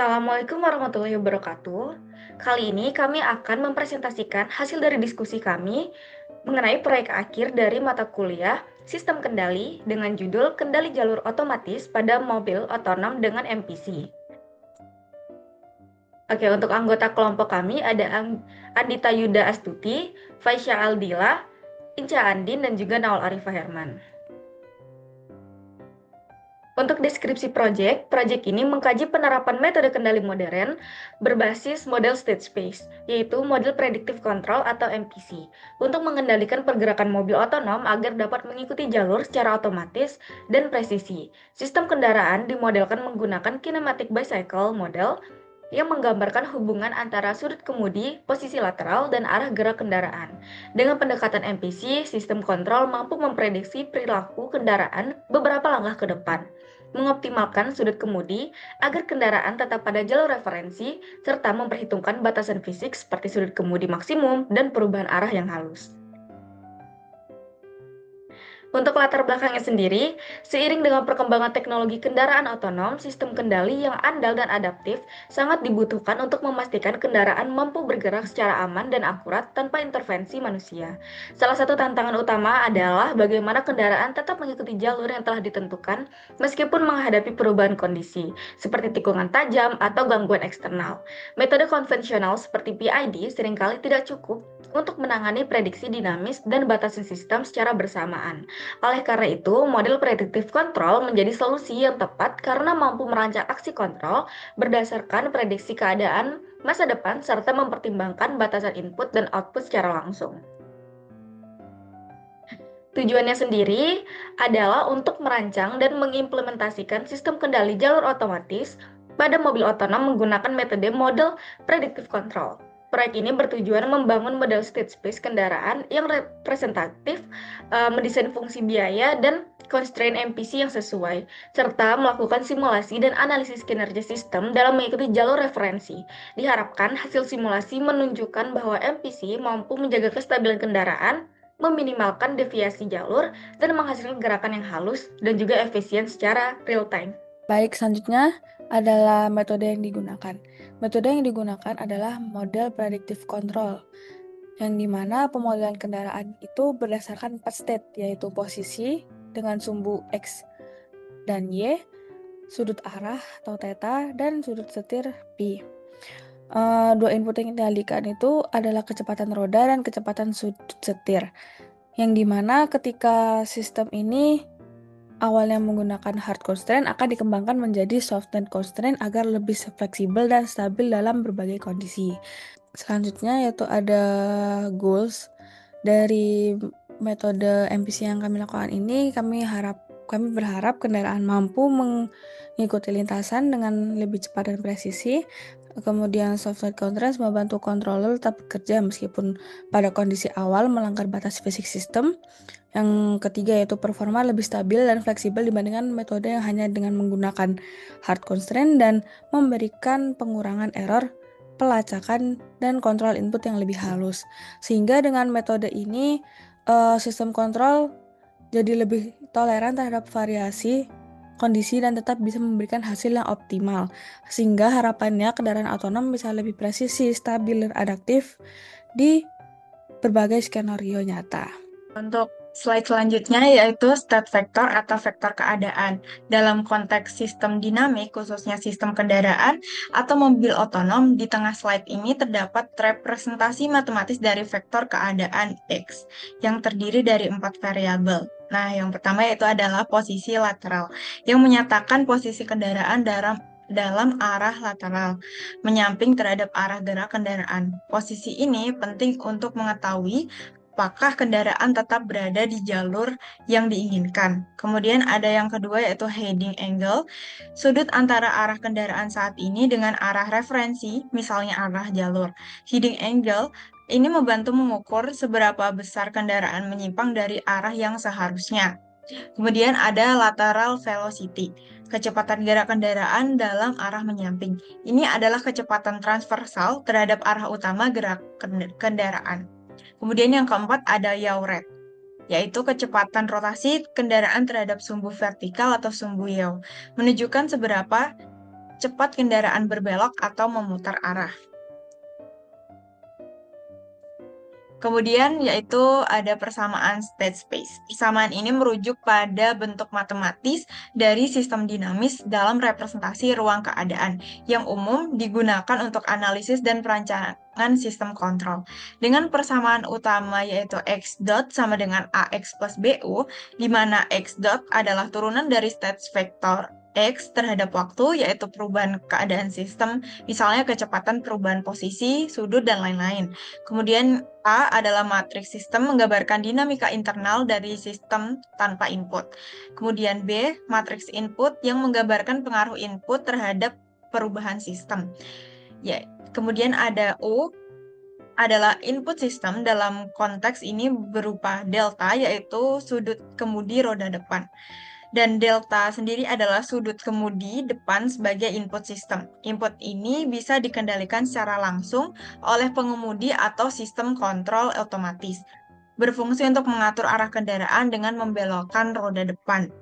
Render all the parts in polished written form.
Assalamualaikum warahmatullahi wabarakatuh. Kali ini kami akan mempresentasikan hasil dari diskusi kami mengenai proyek akhir dari mata kuliah Sistem Kendali dengan judul Kendali Jalur Otomatis pada Mobil Otonom dengan MPC. Oke, untuk anggota kelompok kami ada Andita Yuda Astuti, Faisya Aldila, Inca Andin, dan juga Naul Arifah Herman. Untuk deskripsi proyek ini mengkaji penerapan metode kendali modern berbasis model state space, yaitu model predictive control atau MPC, untuk mengendalikan pergerakan mobil otonom agar dapat mengikuti jalur secara otomatis dan presisi. Sistem kendaraan dimodelkan menggunakan kinematic bicycle model yang menggambarkan hubungan antara sudut kemudi, posisi lateral, dan arah gerak kendaraan. Dengan pendekatan MPC, sistem kontrol mampu memprediksi perilaku kendaraan beberapa langkah ke depan, mengoptimalkan sudut kemudi agar kendaraan tetap pada jalur referensi, serta memperhitungkan batasan fisik seperti sudut kemudi maksimum dan perubahan arah yang halus. Untuk latar belakangnya sendiri, seiring dengan perkembangan teknologi kendaraan otonom, sistem kendali yang andal dan adaptif sangat dibutuhkan untuk memastikan kendaraan mampu bergerak secara aman dan akurat tanpa intervensi manusia. Salah satu tantangan utama adalah bagaimana kendaraan tetap mengikuti jalur yang telah ditentukan meskipun menghadapi perubahan kondisi, seperti tikungan tajam atau gangguan eksternal. Metode konvensional seperti PID seringkali tidak cukup untuk menangani prediksi dinamis dan batasan sistem secara bersamaan. Oleh karena itu, model predictive control menjadi solusi yang tepat karena mampu merancang aksi kontrol berdasarkan prediksi keadaan masa depan serta mempertimbangkan batasan input dan output secara langsung. Tujuannya sendiri adalah untuk merancang dan mengimplementasikan sistem kendali jalur otomatis pada mobil otonom menggunakan metode model predictive control. Proyek ini bertujuan membangun model state space kendaraan yang representatif, mendesain fungsi biaya dan constraint MPC yang sesuai, serta melakukan simulasi dan analisis kinerja sistem dalam mengikuti jalur referensi. Diharapkan hasil simulasi menunjukkan bahwa MPC mampu menjaga kestabilan kendaraan, meminimalkan deviasi jalur, dan menghasilkan gerakan yang halus dan juga efisien secara real time. Baik, selanjutnya adalah metode yang digunakan. Metode yang digunakan adalah model predictive control, yang dimana pemodelan kendaraan itu berdasarkan 4 state, yaitu posisi dengan sumbu X dan Y, sudut arah atau theta, dan sudut setir P. Dua input yang dikendalikan itu adalah kecepatan roda dan kecepatan sudut setir, yang dimana ketika sistem ini awalnya menggunakan hard constraint akan dikembangkan menjadi soft constraint agar lebih fleksibel dan stabil dalam berbagai kondisi. Selanjutnya yaitu ada goals dari metode MPC yang kami lakukan ini. Kami berharap kendaraan mampu mengikuti lintasan dengan lebih cepat dan presisi. Kemudian soft constraint membantu controller tetap bekerja meskipun pada kondisi awal melanggar batas fisik sistem. Yang ketiga yaitu performa lebih stabil dan fleksibel dibandingkan metode yang hanya dengan menggunakan hard constraint dan memberikan pengurangan error, pelacakan, dan kontrol input yang lebih halus. Sehingga dengan metode ini sistem kontrol jadi lebih toleran terhadap variasi kondisi dan tetap bisa memberikan hasil yang optimal. Sehingga harapannya kendaraan otonom bisa lebih presisi, stabil, dan adaptif di berbagai skenario nyata. Untuk slide selanjutnya yaitu state vector atau vektor keadaan. Dalam konteks sistem dinamik, khususnya sistem kendaraan atau mobil otonom, di tengah slide ini terdapat representasi matematis dari vektor keadaan X yang terdiri dari 4 variabel. Nah, yang pertama yaitu adalah posisi lateral, yang menyatakan posisi kendaraan dalam arah lateral, menyamping terhadap arah gerak kendaraan. Posisi ini penting untuk mengetahui apakah kendaraan tetap berada di jalur yang diinginkan. Kemudian ada yang kedua yaitu heading angle, sudut antara arah kendaraan saat ini dengan arah referensi, misalnya arah jalur. Heading angle ini membantu mengukur seberapa besar kendaraan menyimpang dari arah yang seharusnya. Kemudian ada lateral velocity, kecepatan gerak kendaraan dalam arah menyamping. Ini adalah kecepatan transversal terhadap arah utama gerak kendaraan. Kemudian yang keempat ada yaw rate, yaitu kecepatan rotasi kendaraan terhadap sumbu vertikal atau sumbu yaw, menunjukkan seberapa cepat kendaraan berbelok atau memutar arah. Kemudian yaitu ada persamaan state space. Persamaan ini merujuk pada bentuk matematis dari sistem dinamis dalam representasi ruang keadaan yang umum digunakan untuk analisis dan perancangan sistem kontrol. Dengan persamaan utama yaitu X dot sama dengan AX plus BU, di mana X dot adalah turunan dari state vector X terhadap waktu, yaitu perubahan keadaan sistem, misalnya kecepatan perubahan posisi, sudut, dan lain-lain. Kemudian A adalah matriks sistem menggambarkan dinamika internal dari sistem tanpa input. Kemudian B, matriks input yang menggambarkan pengaruh input terhadap perubahan sistem. Ya, kemudian ada U adalah input sistem, dalam konteks ini berupa delta, yaitu sudut kemudi roda depan. Dan delta sendiri adalah sudut kemudi depan sebagai input sistem. Input ini bisa dikendalikan secara langsung oleh pengemudi atau sistem kontrol otomatis, berfungsi untuk mengatur arah kendaraan dengan membelokkan roda depan.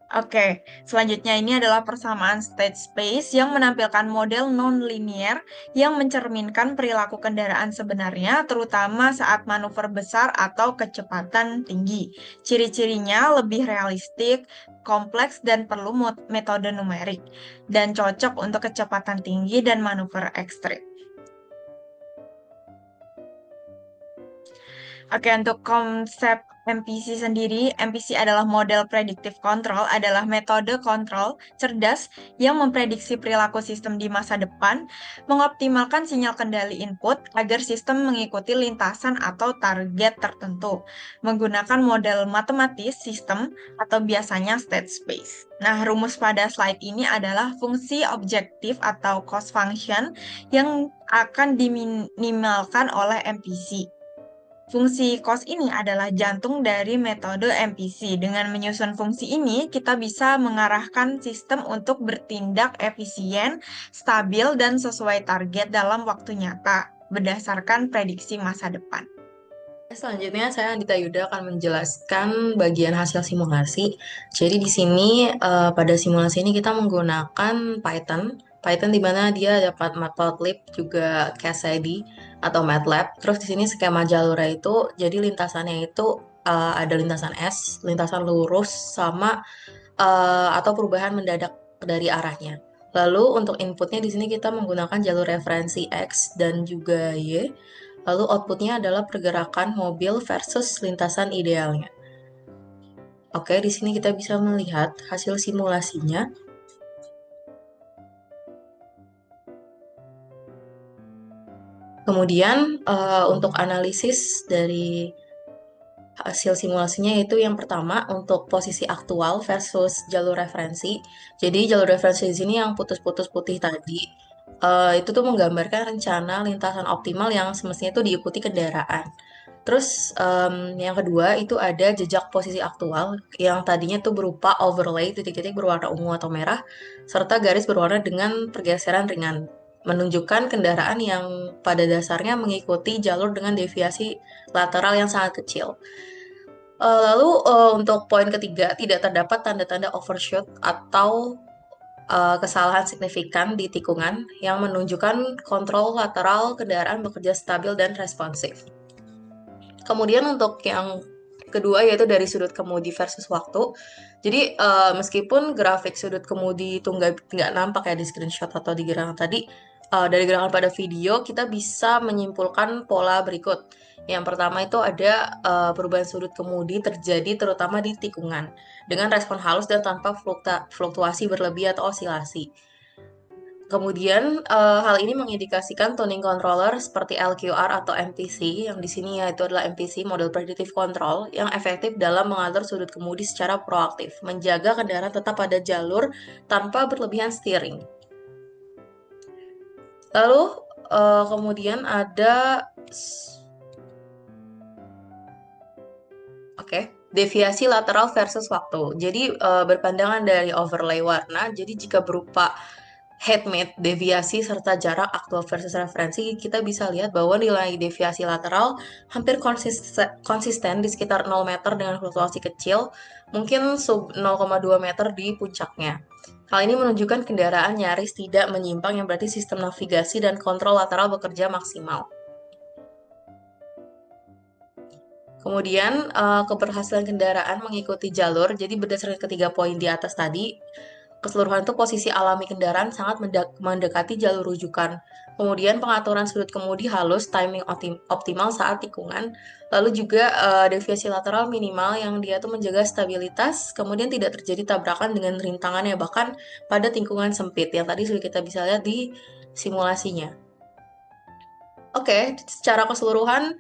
Oke, selanjutnya ini adalah persamaan state space yang menampilkan model non-linear yang mencerminkan perilaku kendaraan sebenarnya, terutama saat manuver besar atau kecepatan tinggi. Ciri-cirinya lebih realistik, kompleks, dan perlu metode numerik, dan cocok untuk kecepatan tinggi dan manuver ekstrim. Oke, untuk konsep MPC sendiri, MPC adalah model predictive control, adalah metode kontrol cerdas yang memprediksi perilaku sistem di masa depan, mengoptimalkan sinyal kendali input agar sistem mengikuti lintasan atau target tertentu, menggunakan model matematis sistem atau biasanya state space. Nah, rumus pada slide ini adalah fungsi objektif atau cost function yang akan diminimalkan oleh MPC. Fungsi cost ini adalah jantung dari metode MPC. Dengan menyusun fungsi ini, kita bisa mengarahkan sistem untuk bertindak efisien, stabil, dan sesuai target dalam waktu nyata, berdasarkan prediksi masa depan. Selanjutnya saya Andita Yuda akan menjelaskan bagian hasil simulasi. Jadi di sini pada simulasi ini kita menggunakan Python. Python di mana dia dapat Matplotlib juga Cascade atau MATLAB. Terus di sini skema jalurnya itu jadi lintasannya itu ada lintasan S, lintasan lurus sama atau perubahan mendadak dari arahnya. Lalu untuk inputnya di sini kita menggunakan jalur referensi X dan juga Y. Lalu outputnya adalah pergerakan mobil versus lintasan idealnya. Oke, di sini kita bisa melihat hasil simulasinya. Kemudian untuk analisis dari hasil simulasinya yaitu yang pertama untuk posisi aktual versus jalur referensi. Jadi jalur referensi di sini yang putus-putus putih tadi itu tuh menggambarkan rencana lintasan optimal yang semestinya itu diikuti kendaraan. Terus yang kedua itu ada jejak posisi aktual yang tadinya tuh berupa overlay titik-titik berwarna ungu atau merah serta garis berwarna dengan pergeseran ringan, menunjukkan kendaraan yang pada dasarnya mengikuti jalur dengan deviasi lateral yang sangat kecil. Lalu untuk poin ketiga, tidak terdapat tanda-tanda overshoot atau kesalahan signifikan di tikungan yang menunjukkan kontrol lateral kendaraan bekerja stabil dan responsif. Kemudian untuk yang kedua yaitu dari sudut kemudi versus waktu. Jadi meskipun grafik sudut kemudi itu nggak nampak ya di screenshot atau di gerakan tadi, dari gerakan pada video kita bisa menyimpulkan pola berikut. Yang pertama itu ada perubahan sudut kemudi terjadi terutama di tikungan dengan respon halus dan tanpa fluktuasi berlebih atau osilasi. Kemudian hal ini mengindikasikan tuning controller seperti LQR atau MPC, yang di sini yaitu adalah MPC Model Predictive Control, yang efektif dalam mengatur sudut kemudi secara proaktif, menjaga kendaraan tetap pada jalur tanpa berlebihan steering. Lalu kemudian ada deviasi lateral versus waktu. Jadi berpandangan dari overlay warna, jadi jika berupa head mate, deviasi, serta jarak aktual versus referensi, kita bisa lihat bahwa nilai deviasi lateral hampir konsisten di sekitar 0 meter dengan fluktuasi kecil, mungkin sub 0,2 meter di puncaknya. Hal ini menunjukkan kendaraan nyaris tidak menyimpang, yang berarti sistem navigasi dan kontrol lateral bekerja maksimal. Kemudian, keberhasilan kendaraan mengikuti jalur, jadi berdasarkan ketiga poin di atas tadi, keseluruhan itu posisi alami kendaraan sangat mendekati jalur rujukan. Kemudian pengaturan sudut kemudi halus, timing optimal saat tikungan, lalu juga deviasi lateral minimal yang dia tuh menjaga stabilitas, kemudian tidak terjadi tabrakan dengan rintangannya, bahkan pada tikungan sempit, yang tadi sudah kita bisa lihat di simulasinya. Oke, secara keseluruhan,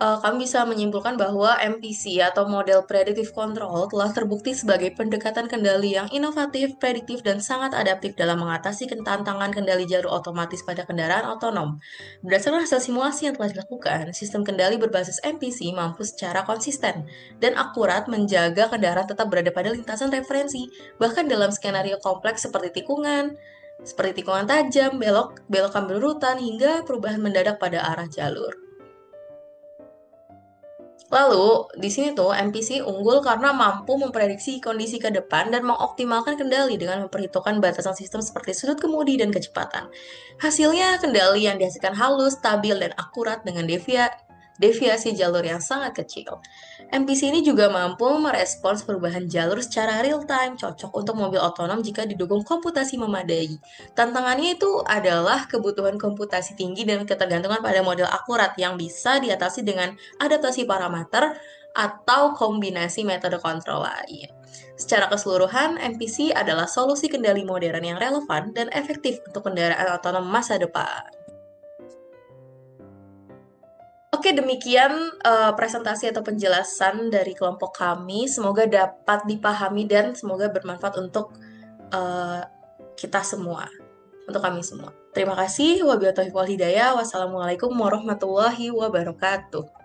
kami bisa menyimpulkan bahwa MPC atau model predictive control telah terbukti sebagai pendekatan kendali yang inovatif, prediktif, dan sangat adaptif dalam mengatasi tantangan kendali jalur otomatis pada kendaraan otonom. Berdasarkan hasil simulasi yang telah dilakukan, sistem kendali berbasis MPC mampu secara konsisten dan akurat menjaga kendaraan tetap berada pada lintasan referensi, bahkan dalam skenario kompleks seperti tikungan tajam, belokan berurutan, hingga perubahan mendadak pada arah jalur. Lalu, di sini tuh MPC unggul karena mampu memprediksi kondisi ke depan dan mengoptimalkan kendali dengan memperhitungkan batasan sistem seperti sudut kemudi dan kecepatan. Hasilnya, kendali yang dihasilkan halus, stabil, dan akurat dengan deviasi jalur yang sangat kecil. MPC ini juga mampu merespons perubahan jalur secara real-time, cocok untuk mobil otonom jika didukung komputasi memadai. Tantangannya itu adalah kebutuhan komputasi tinggi dan ketergantungan pada model akurat yang bisa diatasi dengan adaptasi parameter atau kombinasi metode kontrol lain. Secara keseluruhan, MPC adalah solusi kendali modern yang relevan dan efektif untuk kendaraan otonom masa depan. Oke, demikian presentasi atau penjelasan dari kelompok kami. Semoga dapat dipahami dan semoga bermanfaat untuk kita semua, untuk kami semua. Terima kasih. Wabillahi taufiq wal hidayah. Wassalamualaikum warahmatullahi wabarakatuh.